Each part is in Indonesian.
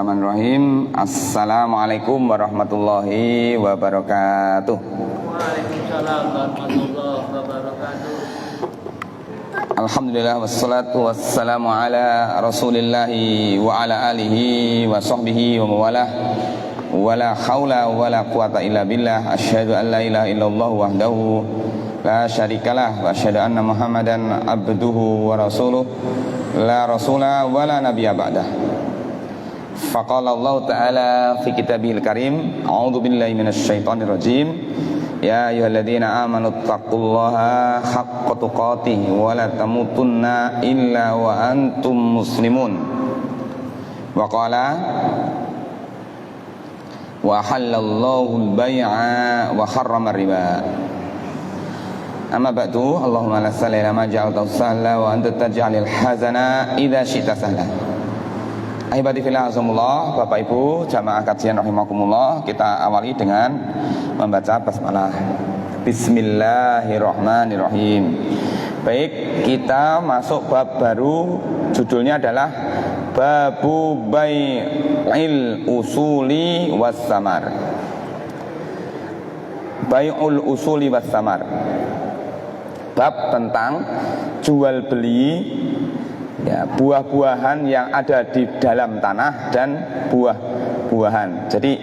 Bismillahirrahmanirrahim. Assalamualaikum warahmatullahi wabarakatuh. Waalaikumsalam warahmatullahi wabarakatuh. Alhamdulillah wassalatu wassalamu ala rasulillahi wa ala alihi wa sahbihi wa mawalah. Wala hawla wala quwata illa billah. Asyhadu an la ilaha illallah wahdahu la syarikalah wa asyhadu anna Muhammadan abduhu wa rasuluh la rasula wa la nabiyya ba'dah. Faqala Allah Ta'ala fi kitabihil karim, a'udzu billahi minasy syaithanir rajim. Ya ayyuhalladzina amanu taqullaha haqqa tuqatih wa la tamutunna illa wa antum muslimun. Wa qala wa halallahu al-bai'a wa harrama riba. Amma ba'du, Allahumma la sahla illa ma ja'altahu sahla wa anta taj'alul hazana idza syi'ta sahla. Ahibati fillah azamullah, Bapak Ibu jamaah kajian rahimakumullah, kita awali dengan membaca basmalah. Bismillahirrahmanirrahim. Baik, kita masuk bab baru, judulnya adalah Babu Bai'il Usuli Was Samar. Bai'ul Usuli Was Samar. Bab tentang jual beli ya, buah-buahan yang ada di dalam tanah dan buah-buahan. Jadi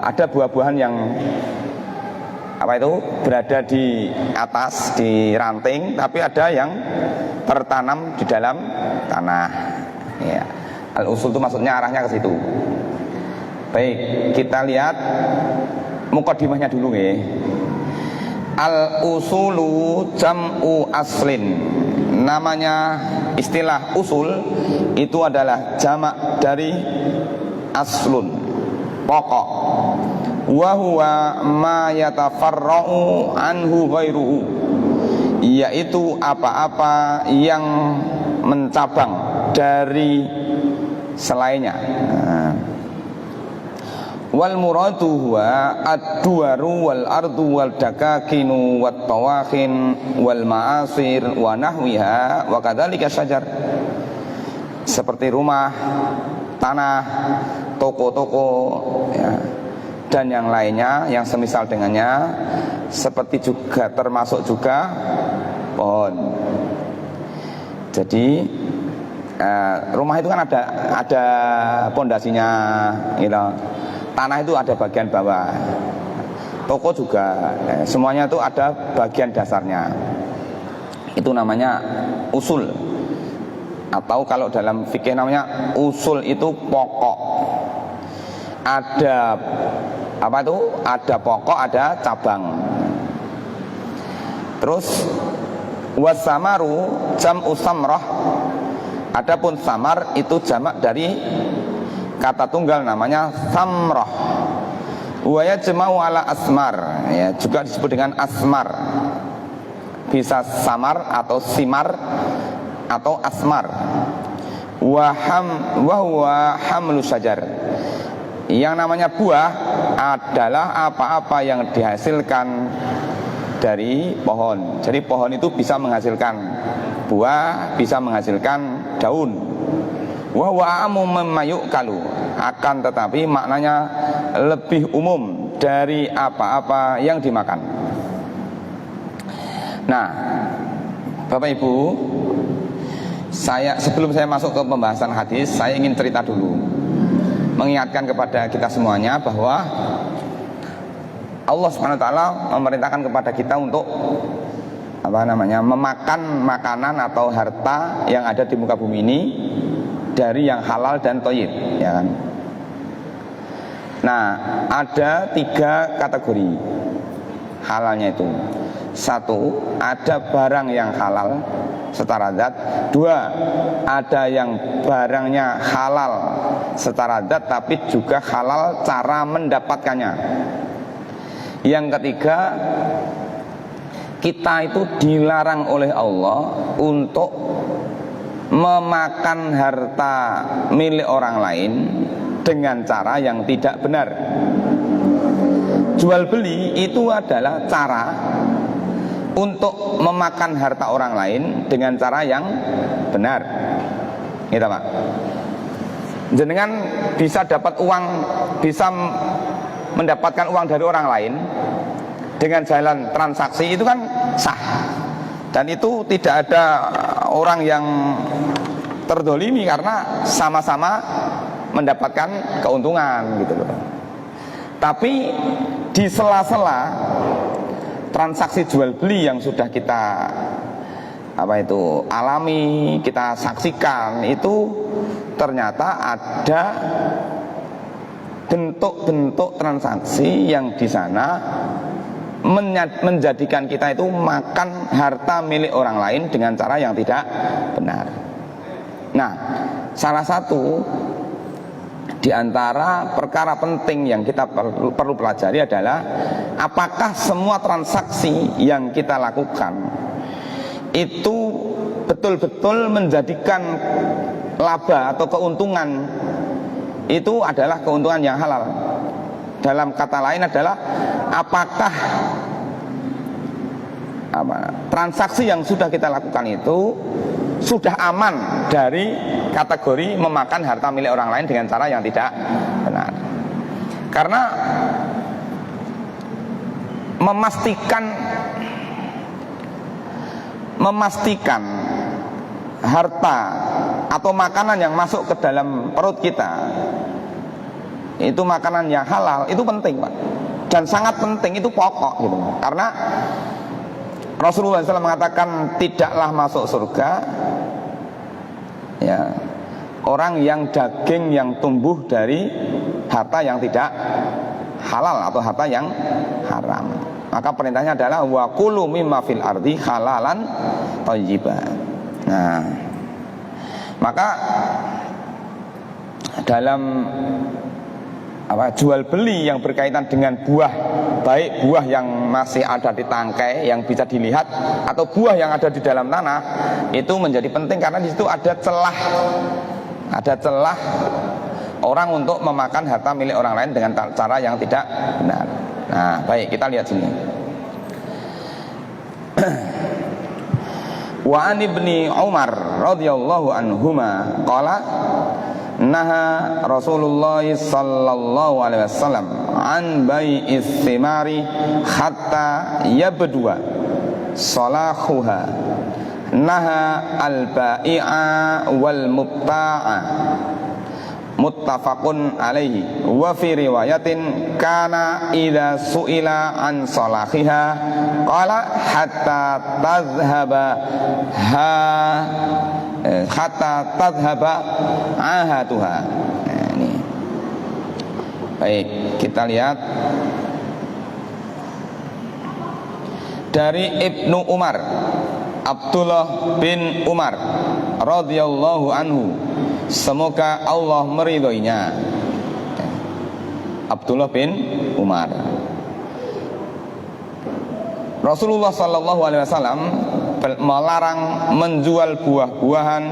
ada buah-buahan yang berada di atas, di ranting, tapi ada yang tertanam di dalam tanah. Ya. Al-usul itu maksudnya arahnya ke situ. Baik, kita lihat mukadimahnya dulu ya. Al-usulu jam'u aslin. Namanya istilah usul itu adalah jamak dari aslun, pokok. Wa huwa ma yatafarra'u anhu ghairuhu, yaitu apa-apa yang mencabang dari selainnya. Wal muradu huwa ad-duwaru wal ardu wal dakakinu wat tawakhin wal ma'asir wa nahwiha wa kadzalika syajar. Seperti rumah, tanah, toko-toko ya, dan yang lainnya yang semisal dengannya, seperti juga termasuk juga pohon. Jadi rumah itu kan ada pondasinya gitu. Tanah itu ada bagian bawah, toko juga, semuanya itu ada bagian dasarnya. Itu namanya usul, atau kalau dalam fikih namanya usul itu pokok. Ada apa itu? Ada pokok, ada cabang. Terus wasamaru jam'u samrah. Adapun samar itu jamak dari kata tunggal namanya samrah. Wa yajma'u ala asmar, ya, juga disebut dengan asmar. Bisa samar atau simar atau asmar. Wa huwa hamlu syajar. Yang namanya buah adalah apa-apa yang dihasilkan dari pohon. Jadi pohon itu bisa menghasilkan buah, bisa menghasilkan daun. Wa huwa amum mayyukalu, akan tetapi maknanya lebih umum dari apa-apa yang dimakan. Nah, Bapak Ibu, sebelum saya masuk ke pembahasan hadis, saya ingin cerita dulu, mengingatkan kepada kita semuanya bahwa Allah Subhanahu wa taala memerintahkan kepada kita untuk memakan makanan atau harta yang ada di muka bumi ini dari yang halal dan thayyib, ya kan? Nah, ada 3 kategori halalnya itu. 1, ada barang yang halal secara zat. 2, ada yang barangnya halal secara zat tapi juga halal cara mendapatkannya. Yang ketiga, kita itu dilarang oleh Allah untuk memakan harta milik orang lain dengan cara yang tidak benar. Jual beli itu adalah cara untuk memakan harta orang lain dengan cara yang benar. Gitu Pak. jenengan bisa dapat uang, bisa mendapatkan uang dari orang lain dengan jalan transaksi, itu kan sah. Dan itu tidak ada orang yang terdolimi karena sama-sama mendapatkan keuntungan gitu loh. Tapi di sela-sela transaksi jual beli yang sudah kita alami, kita saksikan, itu ternyata ada bentuk-bentuk transaksi yang di sana menjadikan kita itu makan harta milik orang lain dengan cara yang tidak benar. Nah, salah satu di antara perkara penting yang kita perlu pelajari adalah apakah semua transaksi yang kita lakukan itu betul-betul menjadikan laba atau keuntungan itu adalah keuntungan yang halal. Dalam kata lain adalah apakah transaksi yang sudah kita lakukan itu sudah aman dari kategori memakan harta milik orang lain dengan cara yang tidak benar. Karena memastikan harta atau makanan yang masuk ke dalam perut kita itu makanan yang halal, itu penting, Pak. Dan sangat penting, itu pokok gitu. Karena Rasulullah SAW mengatakan tidaklah masuk surga ya orang yang daging yang tumbuh dari harta yang tidak halal atau harta yang haram. Maka perintahnya adalah wa kulu mimma fil ardi halalan thayyiban. Nah, maka dalam jual beli yang berkaitan dengan buah, baik buah yang masih ada di tangkai yang bisa dilihat atau buah yang ada di dalam tanah, itu menjadi penting karena di situ ada celah orang untuk memakan harta milik orang lain dengan cara yang tidak benar. Nah, baik, kita lihat sini. Wa an ibni Umar radhiyallahu anhuma qala naha Rasulullah sallallahu alaihi wasallam an bai'is thimari hatta yabdua salahuha, naha al-bai'a wal mubta'a, muttafaqun alaihi. Wa fi riwayatin kana idza su'ila an salahiha qala hatta tadhhaba ahatuha. Nah, ini. Baik, kita lihat dari Ibnu Umar, Abdullah bin Umar radhiyallahu anhu, semoga Allah meridhoinya. Abdullah bin Umar, Rasulullah sallallahu alaihi wasallam melarang menjual buah-buahan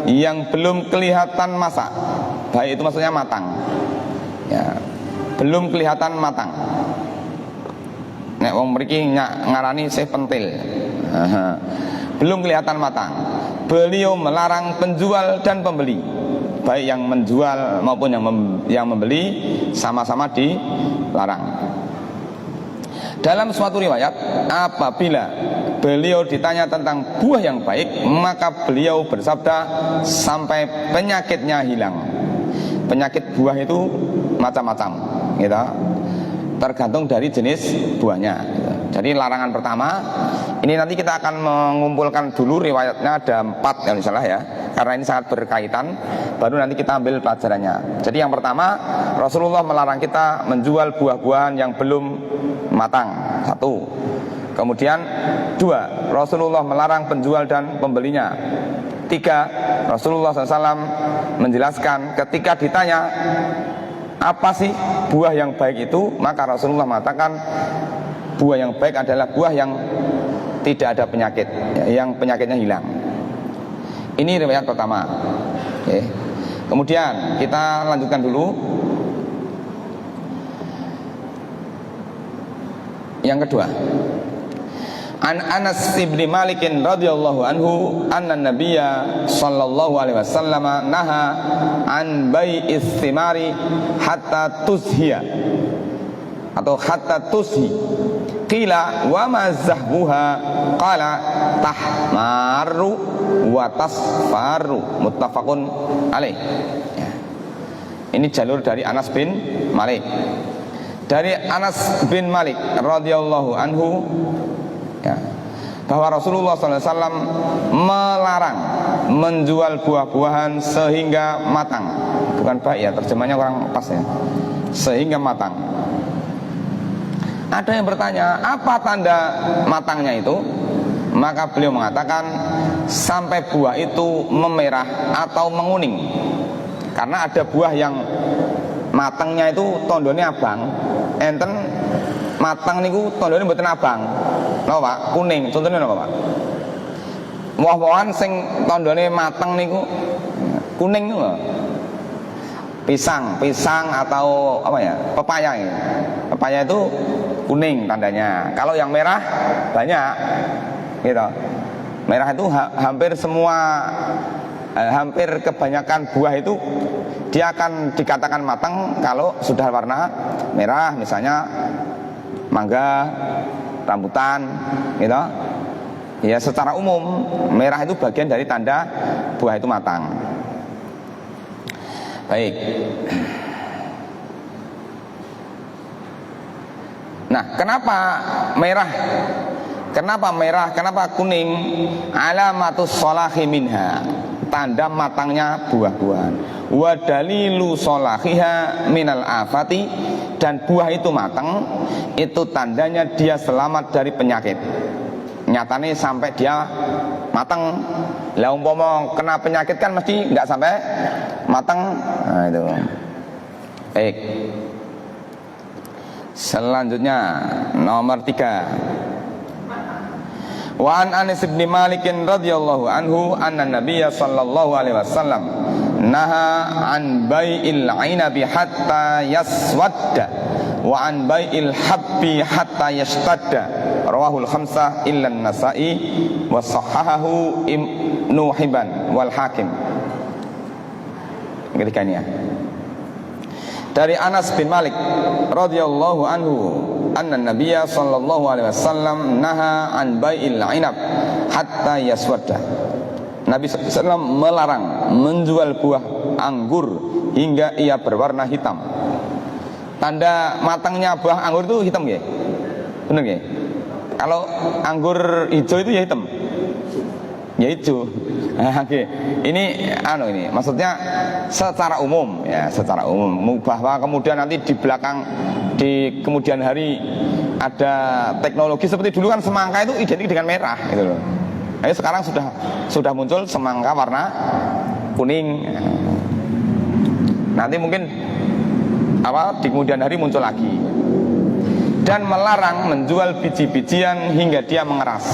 yang belum kelihatan masak. Baik, itu maksudnya matang. Ya, belum kelihatan matang. Nek wong mriki ngarani sih pentil. Belum kelihatan matang. Beliau melarang penjual dan pembeli, baik yang menjual maupun yang membeli, sama-sama dilarang. Dalam suatu riwayat, apabila beliau ditanya tentang buah yang baik, maka beliau bersabda sampai penyakitnya hilang. Penyakit buah itu macam-macam, gitu. Tergantung dari jenis buahnya, gitu. Jadi larangan pertama, ini nanti kita akan mengumpulkan dulu riwayatnya, ada 4 kalau salah ya, karena ini sangat berkaitan. Baru nanti kita ambil pelajarannya. Jadi yang pertama, Rasulullah melarang kita menjual buah-buahan yang belum matang. 1. Kemudian 2, Rasulullah melarang penjual dan pembelinya. 3, Rasulullah SAW menjelaskan ketika ditanya apa sih buah yang baik itu, maka Rasulullah mengatakan buah yang baik adalah buah yang tidak ada penyakit, yang penyakitnya hilang. Ini riwayat pertama. Oke. Kemudian kita lanjutkan dulu. Yang kedua, An Anas ibn Malik radhiyallahu anhu anna Nabiyya sallallahu alaihi wasallam naha an bai'is thimari hatta tuzhiya atau hatta tuzhi. Qila wa ma zahbuha qala tahmaru wa tasfaru, muttafaqun alaih. Ini jalur dari Anas bin Malik. Dari Anas bin Malik radhiyallahu anhu ya, bahwa Rasulullah SAW melarang menjual buah-buahan sehingga matang. Bukan baik ya, terjemahnya kurang pas ya. Sehingga matang. Ada yang bertanya, apa tanda matangnya itu? Maka beliau mengatakan, sampai buah itu memerah atau menguning. Karena ada buah yang matangnya itu tondone abang, enten matang niku tondone mboten abang. Napa Pak? Kuning. Contohnya napa Pak? Woh-wohan sing tondone matang niku kuning niku. Pisang atau apa ya? Pepaya ya. Pepaya itu kuning tandanya. Kalau yang merah banyak gitu. Merah itu hampir semua, hampir kebanyakan buah itu dia akan dikatakan matang kalau sudah warna merah, misalnya mangga, rambutan gitu. Ya secara umum merah itu bagian dari tanda buah itu matang. Baik. Nah, kenapa merah? Kenapa merah? Kenapa kuning? Alamatus sholahi minha, tanda matangnya buah-buahan. Wa dalilu sholahiha minal afati, dan buah itu matang, itu tandanya dia selamat dari penyakit. Nyatanya sampai dia matang. Lah umpama kena penyakit kan mesti nggak sampai matang. Nah itu. Baik. Selanjutnya nomor 3. Wa an Anas bin Malik radhiyallahu anhu anna Nabiyya sallallahu alaihi wasallam naha an bai'il 'inabi hatta yaswadda wa an bai'il habbi hatta yashtadda. Rawahul khamsah illa an-Nasa'i wa sahahahu Ibnu Hibban wal Hakim. Ketiganya dari Anas bin Malik radhiyallahu anhu anna Nabiyya sallallahu alaihi wasallam naha an bai'il 'inab hatta yaswadda. Nabi SAW melarang menjual buah anggur hingga ia berwarna hitam. Tanda matangnya buah anggur itu hitam nggih? Bener nggih? Kalau anggur hijau itu ya hitam. Ya hijau. Nah, oke. Ini ini maksudnya secara umum ya, secara umum, bahwa kemudian nanti di belakang, di kemudian hari ada teknologi seperti dulu kan semangka itu identik dengan merah gitu loh. Nah, sekarang sudah muncul semangka warna kuning. Nanti mungkin di kemudian hari muncul lagi. Dan melarang menjual biji-bijian hingga dia mengeras.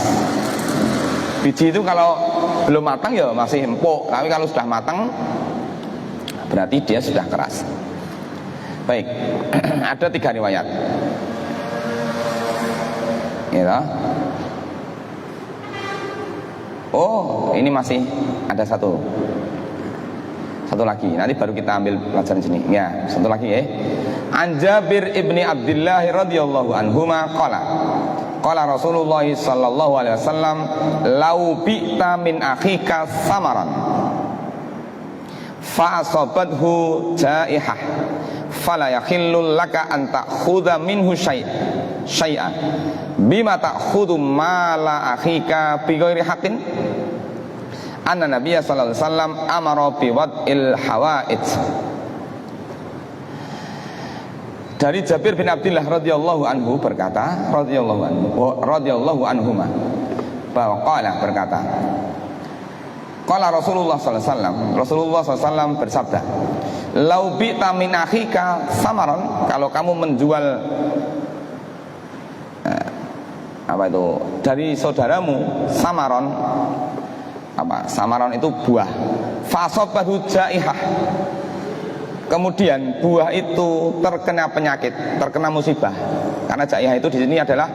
Biji itu kalau belum matang ya masih empuk, tapi kalau sudah matang berarti dia sudah keras. Baik. Ada 3 riwayat. Ya. Oh, ini masih ada satu lagi. Nanti baru kita ambil pelajaran sini. Ya, satu lagi ya. An Jabir ibni Abdullah radhiyallahu anhuma qala qala Rasulullah sallallahu alaihi wasallam lau bi'ta min akhika samaran fa asabathu jaihah fala yakhillu laka an ta'khudha minhu syai'an bima ta'khudhu mala akhika bi ghairi haqqin. Anna Nabiyya sallallahu alaihi wasallam amara bi wad'il hawaid. Dari Jabir bin Abdullah radhiyallahu anhu berkata, radhiyallahu anhuma, bahwa qala berkata, qala Rasulullah sallallahu alaihi wasallam, Rasulullah sallallahu alaihi wasallam bersabda, lau bi'ta min akhika samaron, kalau kamu menjual dari saudaramu samaron, samaron itu buah, fasobahu jaihah, kemudian buah itu terkena penyakit, terkena musibah. Karena jaihah itu di sini adalah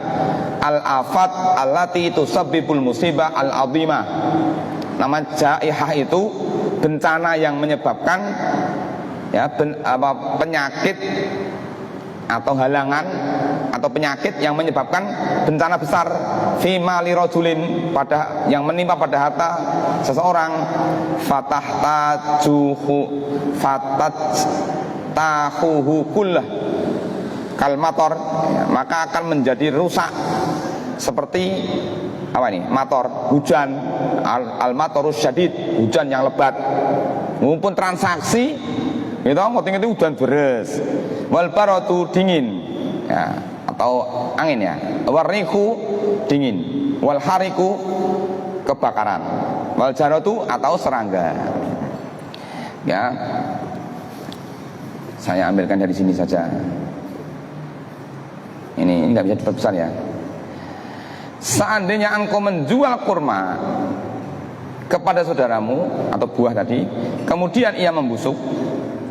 al-afat allati tusabbibul musibah al-azimah. Nama jaihah itu bencana yang menyebabkan penyakit atau halangan atau penyakit yang menyebabkan bencana besar fi mali rajulin, pada yang menimpa pada harta seseorang, tahuhu kullah kalmator, maka akan menjadi rusak seperti apa ini? Mator, hujan, al-matorus syadid, hujan yang lebat. Mumpun transaksi itu ngoting itu hujan beres. Wal baratu dingin, ya, atau angin ya. Warniku dingin. Wal hariku kebakaran. Wal jaratu atau serangga. Ya. Saya ambilkan dari sini saja. Ini nggak bisa diperbesar ya. Seandainya engkau menjual kurma kepada saudaramu atau buah tadi, kemudian ia membusuk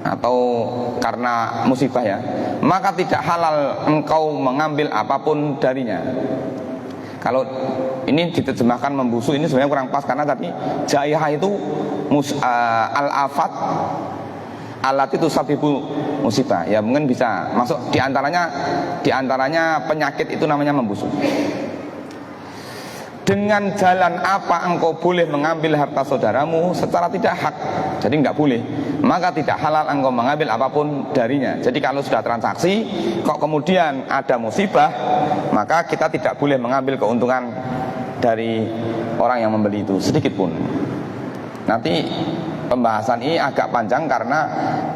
atau karena musibah ya, maka tidak halal engkau mengambil apapun darinya. Kalau ini diterjemahkan membusuk, ini sebenarnya kurang pas karena tadi jaihah itu al-afat alat itu sabibu musibah ya, mungkin bisa masuk diantaranya penyakit itu namanya membusuk. Dengan jalan apa engkau boleh mengambil harta saudaramu secara tidak hak? Jadi nggak boleh. Maka tidak halal engkau mengambil apapun darinya. Jadi kalau sudah transaksi, kok kemudian ada musibah, maka kita tidak boleh mengambil keuntungan dari orang yang membeli itu sedikit pun. Nanti pembahasan ini agak panjang karena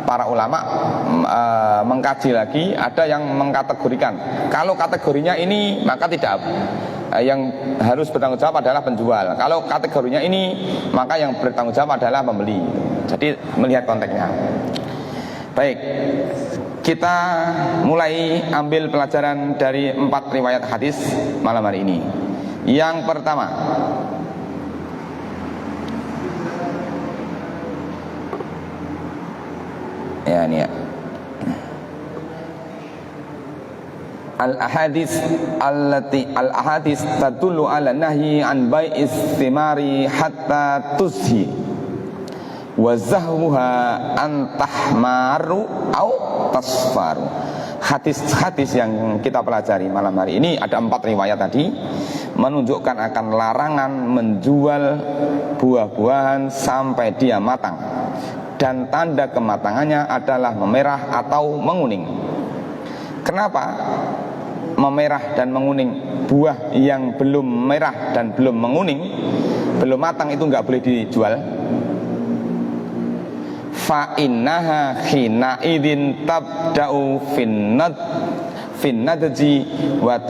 para ulama mengkaji lagi, ada yang mengkategorikan. Kalau kategorinya ini maka tidak, yang harus bertanggung jawab adalah penjual. Kalau kategorinya ini maka yang bertanggung jawab adalah pembeli. Jadi melihat konteksnya. Baik, kita mulai ambil pelajaran dari 4 riwayat hadis malam hari ini. Yang pertama, ya ini ya, al-ahadis tadullu ala nahyi an bai'is thimari hatta tuzhi wa zahmuha an tahmaru au tasfaru. Hadis-hadis yang kita pelajari malam hari ini ada 4 riwayat tadi menunjukkan akan larangan menjual buah-buahan sampai dia matang, dan tanda kematangannya adalah memerah atau menguning. Kenapa memerah dan menguning? Buah yang belum merah dan belum menguning, belum matang, itu nggak boleh dijual. Fa innaha hina idin tabda'u finnadji wa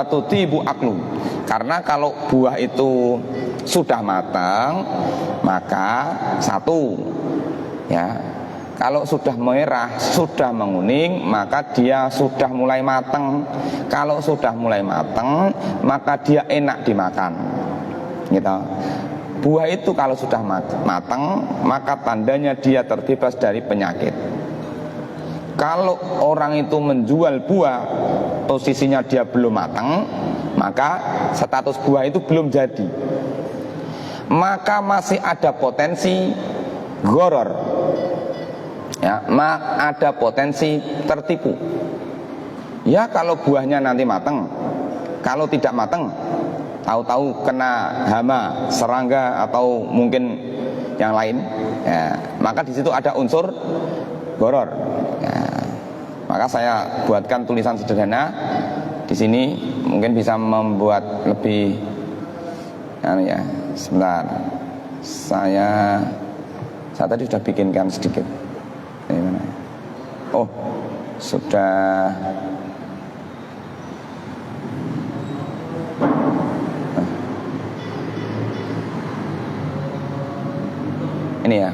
tutibu aklu. Karena kalau buah itu sudah matang, maka satu ya, kalau sudah merah, sudah menguning, maka dia sudah mulai matang. Kalau sudah mulai matang, maka dia enak dimakan. Gitu. Buah itu kalau sudah matang, maka tandanya dia terbebas dari penyakit. Kalau orang itu menjual buah, posisinya dia belum matang, maka status buah itu belum jadi. Maka masih ada potensi gharar. Ya, ada potensi tertipu. Ya, kalau buahnya nanti matang, kalau tidak matang, tahu-tahu kena hama, serangga atau mungkin yang lain, ya, maka di situ ada unsur gharar. Ya, maka saya buatkan tulisan sederhana di sini, mungkin bisa membuat lebih, ya, sebentar. Saya tadi sudah bikinkan sedikit. Oh, sudah. Ini ya,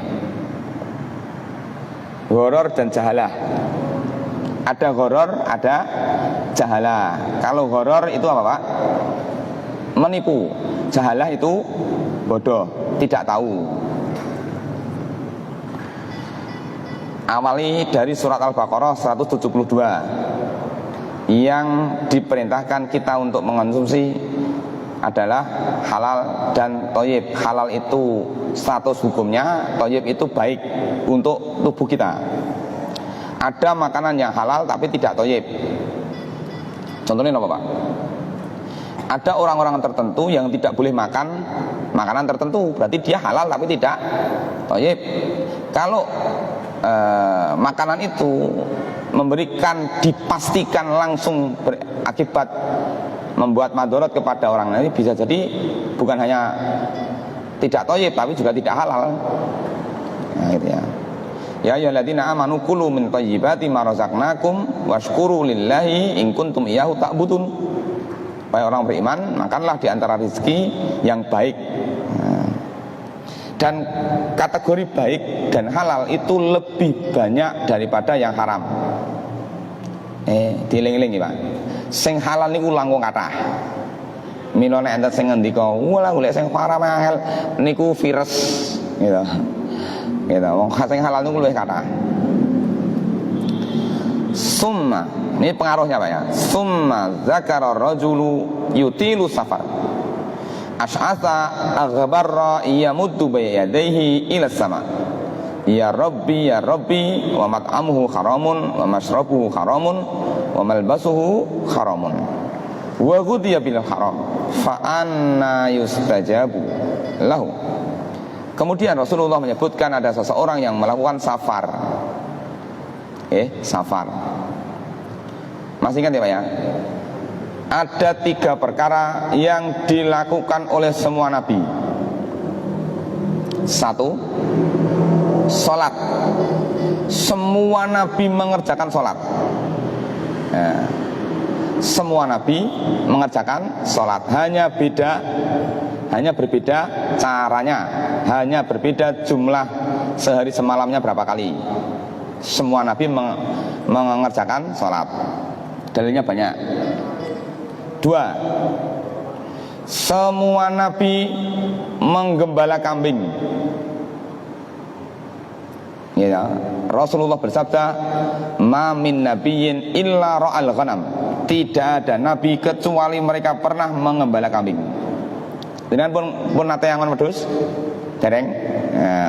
gharar dan jahalah. Ada gharar, ada jahalah. Kalau gharar itu apa, Pak? Menipu. Jahalah itu bodoh, tidak tahu. Awali dari surat Al-Baqarah 172. yang diperintahkan kita untuk mengonsumsi adalah halal dan thayyib. Halal itu status hukumnya, thayyib itu baik untuk tubuh kita. Ada makanan yang halal tapi tidak thayyib. Contohnya apa, Pak? Ada orang-orang tertentu yang tidak boleh makan makanan tertentu, berarti dia halal tapi tidak thayyib. Kalau makanan itu memberikan, dipastikan langsung berakibat membuat madorot kepada orang lain, bisa jadi bukan hanya tidak thayyib tapi juga tidak halal. Nah, gitu ya. Ya ayyuhalladzina amanu kulu min thayyibati ma razaqnakum washkuru lillahi in kuntum iyyahu ta'budun. Wahai orang beriman, makanlah di antara rezeki yang baik. Nah, dan kategori baik dan halal itu lebih banyak daripada yang haram. Dieling-eling Pak. Sing halal niku langkung kathah. Mila nek enten sing ngendika, "Walah golek sing haram angel niku virus." Gitu. Gitu. Wong sing halal niku luwih kathah. Summa, ini pengaruhnya Pak ya. Summa zakara rajulu yutilu safar. Ash'atha aghbarra yamuddu bayadaihi ila sama. Ya Rabbi ya Rabbi wa mat'amuhu haramun wa mashrabuhu haramun wa malbasuhu haramun wa ghudhiya bil haram fa anna yustajabu lahu. Kemudian Rasulullah menyebutkan ada seseorang yang melakukan safar. Safar. Masih ingat ya Pak ya? Ada 3 perkara yang dilakukan oleh semua nabi. 1, sholat. Semua nabi mengerjakan sholat. Semua nabi mengerjakan sholat. Hanya berbeda caranya, hanya berbeda jumlah sehari semalamnya berapa kali. Semua nabi mengerjakan sholat. Dalilnya banyak. 2, semua nabi menggembala kambing. Ya, Rasulullah bersabda, "Ma min nabiyyin illa ra'al ghanam." Tidak ada nabi kecuali mereka pernah mengembala kambing. Dengan pun nate angon wedhus dereng.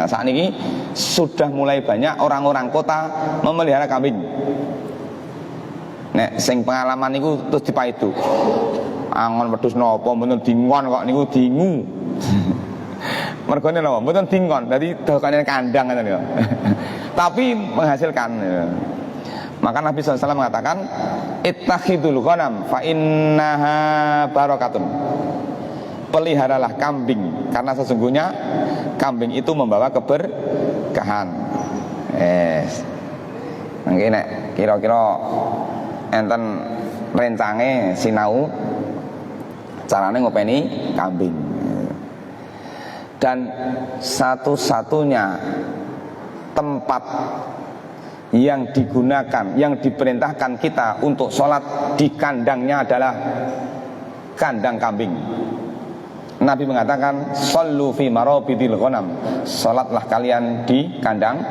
Saat ini sudah mulai banyak orang-orang kota memelihara kambing. Nek sing pengalaman niku terus dipaidu. Angon wedhus napa mboten dingon kok niku dingu. Mergone napa mboten dingon, dadi dokane kandang ngoten lho. Tapi menghasilkan. Maka Nabi SAW mengatakan, ittakhidul ghanam fa innaha barakatun. Peliharalah kambing karena sesungguhnya kambing itu membawa keberkahan. Mungkin nek kira-kira enten rencange sinau carane ngopeni kambing. Dan satu-satunya tempat yang digunakan, yang diperintahkan kita untuk sholat di kandangnya adalah kandang kambing. Nabi mengatakan, "Shallu fi marabidil ghanam." Sholatlah kalian di kandang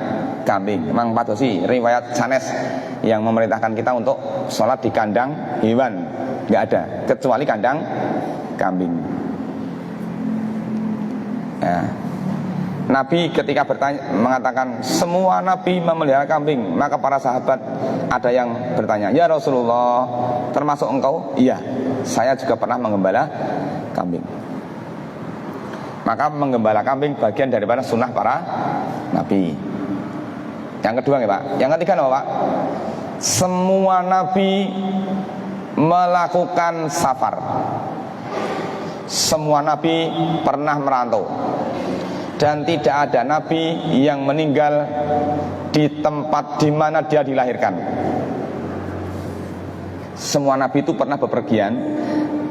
kambing. Memang padosi riwayat sanes yang memerintahkan kita untuk sholat di kandang hewan, nggak ada kecuali kandang kambing. Ya. Nabi ketika mengatakan semua nabi memelihara kambing, maka para sahabat ada yang bertanya, "Ya Rasulullah, termasuk engkau?" "Iya, saya juga pernah menggembala kambing." Maka menggembala kambing bagian daripada sunnah para nabi. Yang kedua ya Pak. Yang ketiga apa Pak? Semua nabi melakukan safar. Semua nabi pernah merantau. Dan tidak ada nabi yang meninggal di tempat di mana dia dilahirkan. Semua nabi itu pernah bepergian.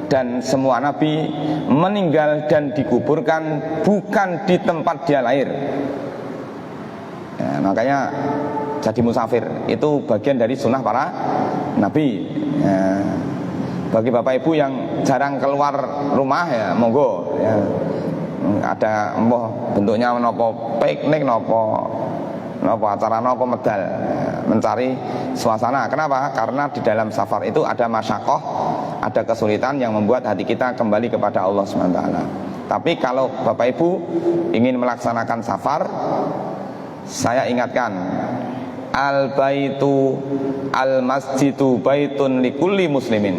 Dan semua nabi meninggal dan dikuburkan bukan di tempat dia lahir. Ya, makanya jadi musafir itu bagian dari sunnah para nabi. Ya, bagi bapak ibu yang jarang keluar rumah ya monggo ya. Ada bentuknya nopo piknik nopo acara nopo medal ya. mencari suasana. Kenapa? Karena di dalam safar itu ada masyakoh, ada kesulitan yang membuat hati kita kembali kepada Allah SWT. Tapi kalau Bapak Ibu ingin melaksanakan safar, saya ingatkan, al-baitu al-masjidu baitun likulli muslimin.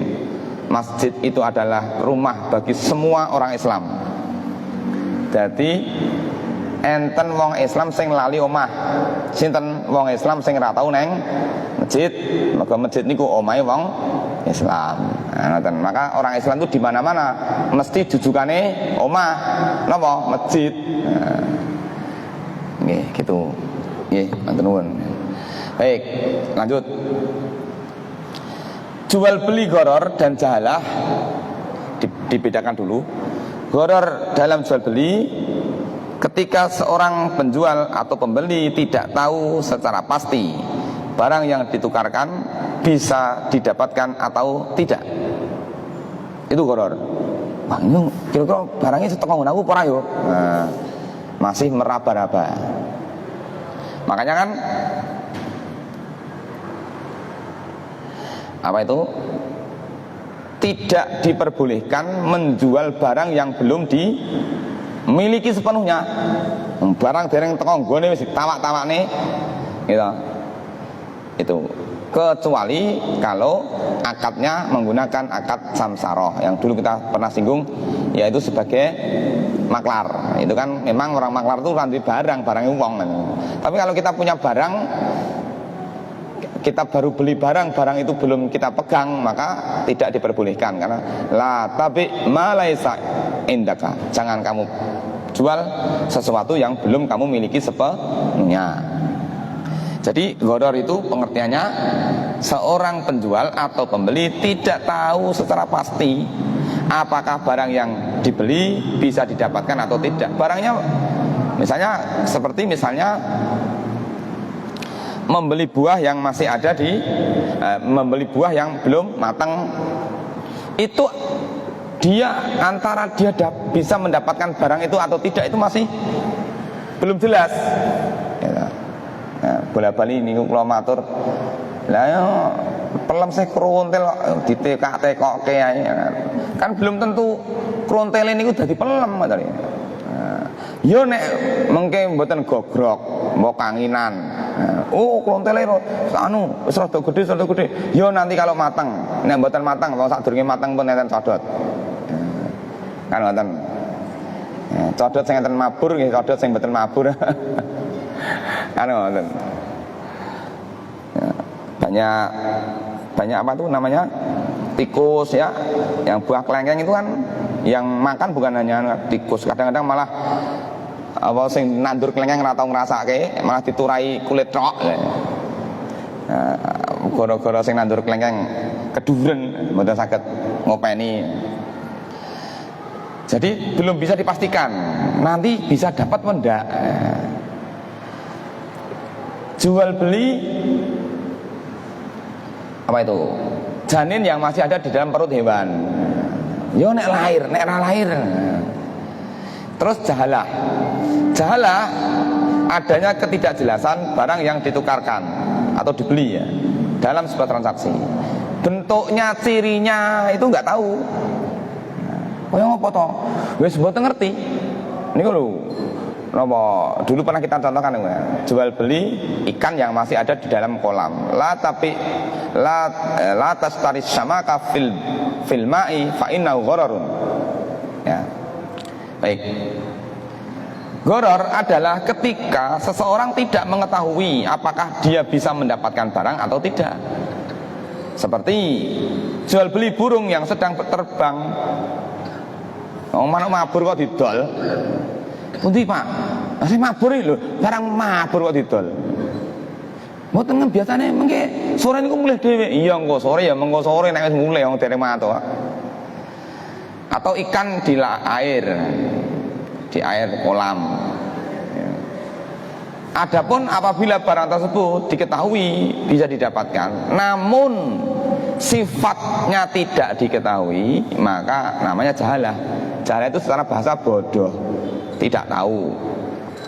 Masjid itu adalah rumah bagi semua orang Islam. Jadi enten wong Islam sing lali omah, sinten wong Islam sing ra tau neng masjid. Maka masjid niku omahe wong Islam. Nah, maka orang Islam itu di mana-mana mesti jujukane omah napa masjid. Nggih, gitu. Nggih, matur nuwun. Baik, lanjut. Jual beli gharar dan jahalah dibedakan dulu. Gharar dalam jual beli ketika seorang penjual atau pembeli tidak tahu secara pasti barang yang ditukarkan bisa didapatkan atau tidak. Itu gharar. Bang, ini kira-kira barangnya setengah aku apa yo? Nah, masih meraba-raba. Makanya kan apa itu? Tidak diperbolehkan menjual barang yang belum dimiliki sepenuhnya. Barang dereng teko nggone wis ditawak-tawakne gitu. Itu kecuali kalau akadnya menggunakan akad samsaroh yang dulu kita pernah singgung, yaitu sebagai maklar. Itu kan memang orang maklar itu ranti barangnya uang kan. Tapi kalau kita punya barang, kita baru beli barang itu belum kita pegang, maka tidak diperbolehkan. Karena la tabi ma laisa indaka, jangan kamu jual sesuatu yang belum kamu miliki sepenuhnya. Jadi gharar itu pengertiannya seorang penjual atau pembeli tidak tahu secara pasti apakah barang yang dibeli bisa didapatkan atau tidak. Barangnya misalnya seperti membeli buah yang masih ada membeli buah yang belum matang, itu dia antara dia bisa mendapatkan barang itu atau tidak itu masih belum jelas. Nah, bola bali ini kula matur. Lah yo pelem sih krontel ditekak-tekokke ae. Kan belum tentu krontele niku dadi pelem ngoten. Yo nek mengke mboten gogrok, mbok kanginan. Oh, klontele anu wis rada gedhe. Yo nanti kalau matang, nek mboten matang, wong sadurunge matang pun enten codot. Kan ngoten. Codot sing enten mabur nggih, codot sing mboten mabur. Kan ngoten. Banyak apa tuh namanya? Tikus ya, yang buah kelengkeng itu kan yang makan bukan hanya tikus, kadang-kadang malah apa sing nandur kelengkeng ora tau ngrasake, malah diturai kulit tok. Gara-gara sing nandur kelengkeng keduren mboten saged ngopeni. Jadi belum bisa dipastikan nanti bisa dapat mendak. Jual beli apa itu? Janin yang masih ada di dalam perut hewan. Yo nek ra lahir. Terus jahalah adanya ketidakjelasan barang yang ditukarkan atau dibeli ya dalam sebuah transaksi. Bentuknya, cirinya itu nggak tahu. Kaya ngopo to? Wis mboten ngerti. Niku lho. Napa dulu pernah kita contohkan ya. Jual beli ikan yang masih ada di dalam kolam. La tastaris samaka fil ma'i fa innahu ghararun. Ya. Baik. Gharar adalah ketika seseorang tidak mengetahui apakah dia bisa mendapatkan barang atau tidak. Seperti jual beli burung yang sedang terbang. Manuk mabur kok didol. Pundi Pak? Sing mabur iki lho, barang mabur kok didol. Mboten biasane mengke sore niku mulih dhewe. Iya engko sore ya mengko sore nek wis mulih wong dereng mato. Atau ikan di air kolam. Adapun apabila barang tersebut diketahui bisa didapatkan, namun sifatnya tidak diketahui, maka namanya jahalah. Jahalah itu secara bahasa bodoh, tidak tahu.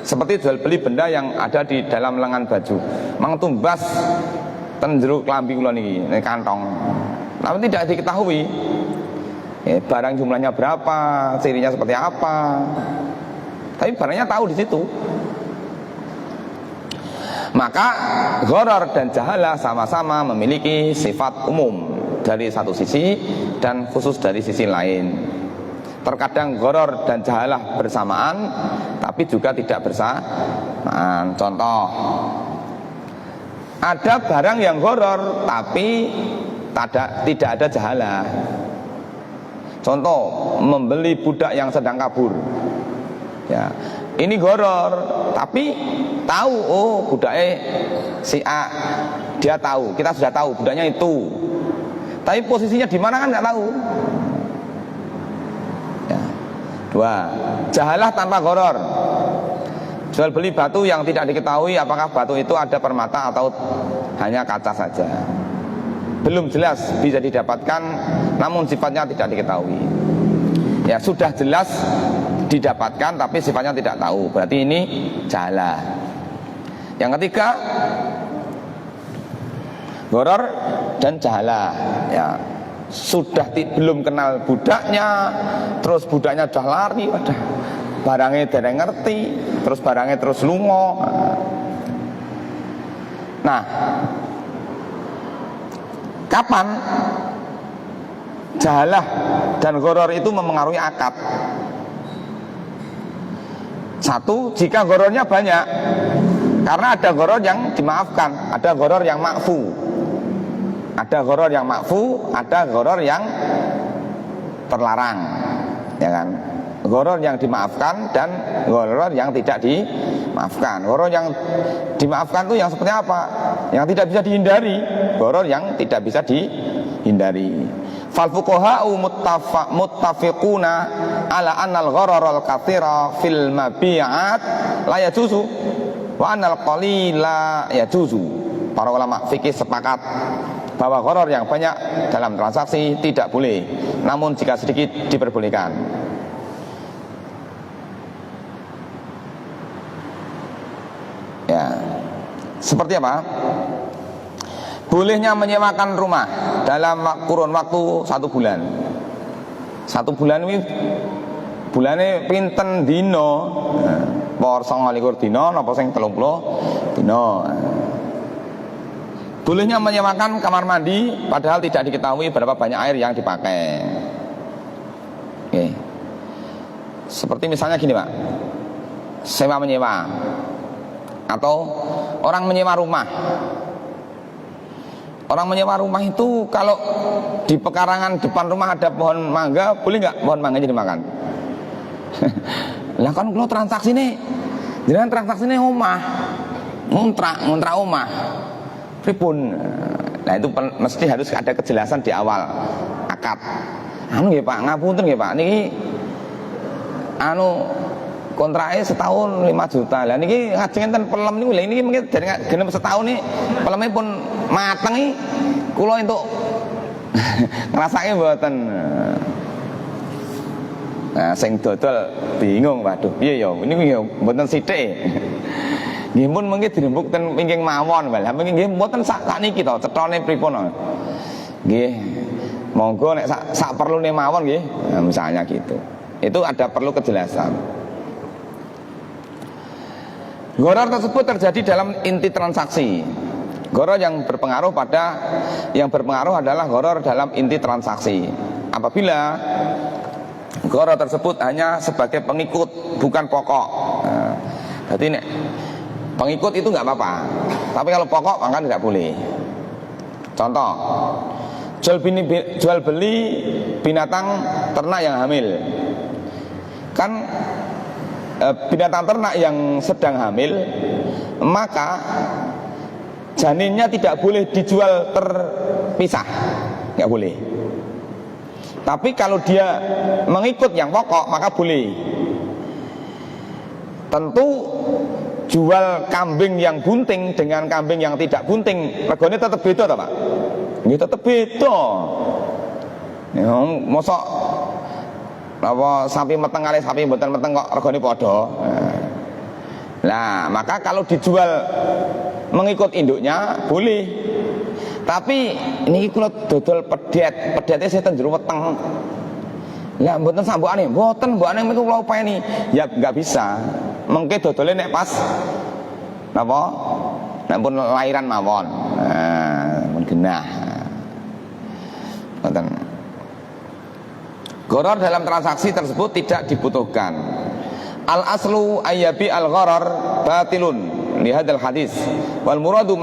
seperti jual beli benda yang ada di dalam lengan baju. Mang tumbas ten jero klambi kula niki, ning kantong. Tapi tidak diketahui barang jumlahnya berapa, cirinya seperti apa. Tapi barangnya tahu di situ. Maka gharar dan jahalah sama-sama memiliki sifat umum dari satu sisi dan khusus dari sisi lain. Terkadang gharar dan jahalah bersamaan, tapi juga tidak bersamaan. Contoh, ada barang yang gharar tapi tidak ada jahalah. Contoh, membeli budak yang sedang kabur. Ya, ini gharar, tapi tahu, oh budaknya si A, dia tahu, kita sudah tahu budaknya itu. Tapi posisinya di mana kan nggak tahu. Ya. Dua, jahalah tanpa gharar. Jual beli batu yang tidak diketahui apakah batu itu ada permata atau hanya kaca saja. Belum jelas, bisa didapatkan namun sifatnya tidak diketahui. Ya, sudah jelas didapatkan tapi sifatnya tidak tahu, berarti ini jahalah. Yang ketiga, gharar dan jahalah. Ya, sudah belum kenal budaknya, terus budaknya sudah lari, wadah, barangnya tidak ngerti, terus barangnya terus lungo. Nah, kapan jahalah dan gharar itu memengaruhi akad? Satu, jika ghararnya banyak, karena ada gharar yang dimaafkan, ada gharar yang ma'fu. Ada gharar yang ma'fu, ada gharar yang terlarang, ya kan? Gharar yang dimaafkan dan gharar yang tidak dimaafkan. Gharar yang dimaafkan itu yang seperti apa? Yang tidak bisa dihindari. Gharar yang tidak bisa dihindari. Fal fuqaha'u muttafiquna ala annal ghararal katsira fil mabi'at la yajuzu wa annal qalila yajuzu. Para ulama fikih sepakat bahwa gharar yang banyak dalam transaksi tidak boleh, namun jika sedikit diperbolehkan. Ya, seperti apa? Bolehnya menyewakan rumah dalam kurun waktu 1 bulan. 1 bulan ini bulannya pinten dino, por 29 dino, napa sing 30 dino. Bolehnya menyewakan kamar mandi padahal tidak diketahui berapa banyak air yang dipakai. Oke. Seperti misalnya gini Pak, sewa menyewa, atau orang menyewa rumah. Orang menyewa rumah itu kalau di pekarangan depan rumah ada pohon mangga, boleh nggak pohon mangganya dimakan? Lah kan kalau transaksi nih, jangan transaksi nih omah, ngontrak omah, pripun. Nah itu mesti harus ada kejelasan di awal akad. Anu nggih Pak, ngapunten nggih Pak, niki anu kontraknya setahun 5 juta. Lah niki ngajeng enten pelem niku. Lah ini mungkin dari genep setahun nih pelemnya pun mateng nih. Kula entuk ngrasake mboten. Nah, sing dodol bingung, waduh, piye ya niku ya mboten sithik. Nggih mun mengki dirembuk ten wingking mawon, lah mengki nggih mboten sak niki to, cethone pripun. Nggih. Monggo nek sak perlune mawon nggih. Nah, misalnya gitu. Itu ada perlu kejelasan. Gharar tersebut terjadi dalam inti transaksi. Gharar yang berpengaruh adalah gharar dalam inti transaksi. Apabila gharar tersebut hanya sebagai pengikut, bukan pokok. Nah, berarti ini pengikut itu nggak apa-apa. Tapi kalau pokok maka tidak boleh. Contoh, jual beli binatang ternak yang hamil. Kan binatang ternak yang sedang hamil, maka janinnya tidak boleh dijual terpisah, nggak boleh. Tapi kalau dia mengikut yang pokok maka boleh. Tentu jual kambing yang bunting dengan kambing yang tidak bunting regane tetap beda toh Pak? Nggih tetap beda. Ya, mosok apa sapi meteng kali sapi mboten meteng kok regane padha. Nah, maka kalau dijual mengikut induknya boleh. Tapi ini kalau dodol pedetnya saya jero weteng. Lah mboten sambokane, mboten mbokane itu kula upayani. Ya enggak bisa. Mengke dodole nek pas napa? Nek pun lairan mawon. Nah, mun genah. Ngoten. Gharar dalam transaksi tersebut tidak dibutuhkan. Al aslu ayyabi al gharar batilun li hadzal hadis. Wal muradu